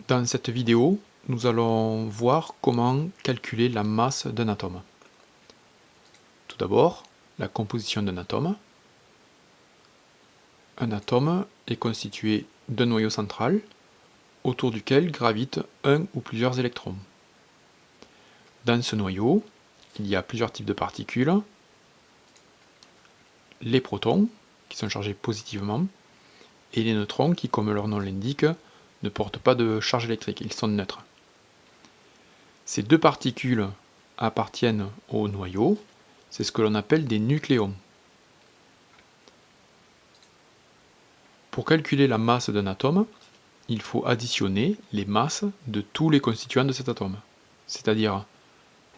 Dans cette vidéo, nous allons voir comment calculer la masse d'un atome. Tout d'abord, la composition d'un atome. Un atome est constitué d'un noyau central autour duquel gravitent un ou plusieurs électrons. Dans ce noyau, il y a plusieurs types de particules. Les protons, qui sont chargés positivement, et les neutrons qui, comme leur nom l'indique, ne portent pas de charge électrique, ils sont neutres. Ces deux particules appartiennent au noyau, c'est ce que l'on appelle des nucléons. Pour calculer la masse d'un atome, il faut additionner les masses de tous les constituants de cet atome, c'est-à-dire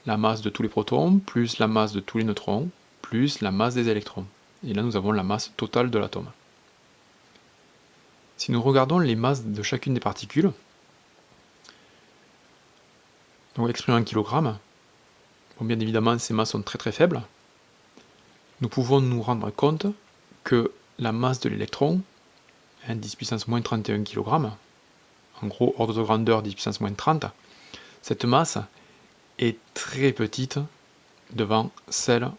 la masse de tous les protons, plus la masse de tous les neutrons, plus la masse des électrons. Et là nous avons la masse totale de l'atome. Si nous regardons les masses de chacune des particules, donc exprimées en kilogrammes, bien évidemment ces masses sont très faibles, nous pouvons nous rendre compte que la masse de l'électron, 10 puissance moins 31 kg, en gros ordre de grandeur 10 puissance moins 30, cette masse est très petite devant celle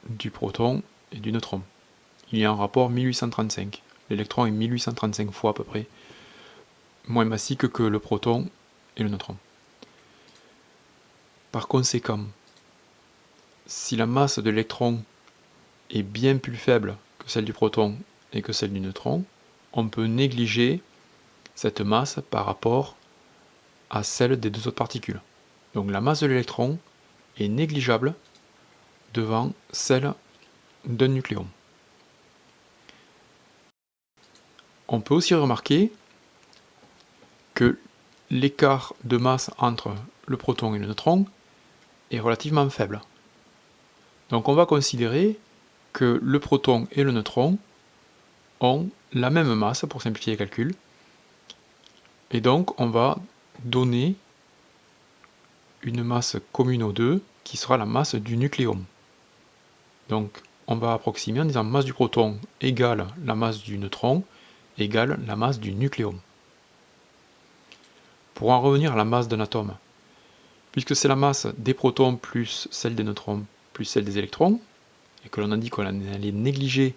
du proton et du neutron. Il y a un rapport 1835. L'électron est 1835 fois à peu près moins massif que le proton et le neutron. Par conséquent, si la masse de l'électron est bien plus faible que celle du proton et que celle du neutron, on peut négliger cette masse par rapport à celle des deux autres particules. Donc la masse de l'électron est négligeable devant celle d'un nucléon. On peut aussi remarquer que l'écart de masse entre le proton et le neutron est relativement faible. Donc on va considérer que le proton et le neutron ont la même masse pour simplifier les calculs, et donc on va donner une masse commune aux deux qui sera la masse du nucléon. Donc on va approximer en disant masse du proton égale la masse du neutron égale la masse du nucléon. Pour en revenir à la masse d'un atome, puisque c'est la masse des protons plus celle des neutrons plus celle des électrons, et que l'on a dit qu'on allait négliger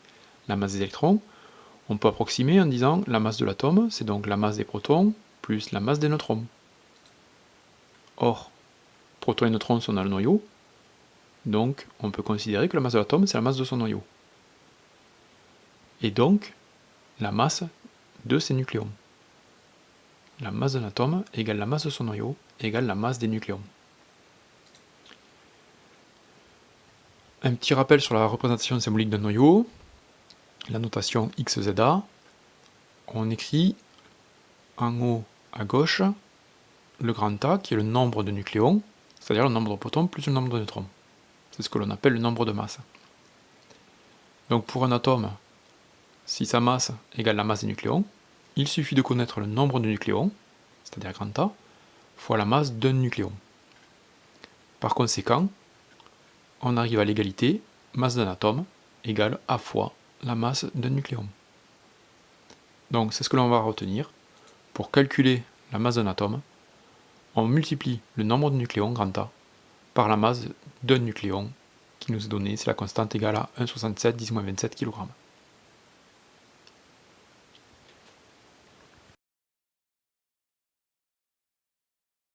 la masse des électrons, on peut approximer en disant la masse de l'atome, c'est donc la masse des protons plus la masse des neutrons. Or, protons et neutrons sont dans le noyau, donc on peut considérer que la masse de l'atome, c'est la masse de son noyau. Et donc, la masse de ces nucléons. La masse d'un atome égale la masse de son noyau égale la masse des nucléons. Un petit rappel sur la représentation symbolique d'un noyau, la notation XZA, on écrit en haut à gauche le grand A qui est le nombre de nucléons, c'est-à-dire le nombre de protons plus le nombre de neutrons. C'est ce que l'on appelle le nombre de masse. Donc pour un atome, si sa masse égale la masse des nucléons, il suffit de connaître le nombre de nucléons, c'est-à-dire grand A, fois la masse d'un nucléon. Par conséquent, on arrive à l'égalité masse d'un atome égale A fois la masse d'un nucléon. Donc c'est ce que l'on va retenir. Pour calculer la masse d'un atome, on multiplie le nombre de nucléons, grand A, par la masse d'un nucléon qui nous est donné, c'est la constante égale à 1,67 10-27 kg.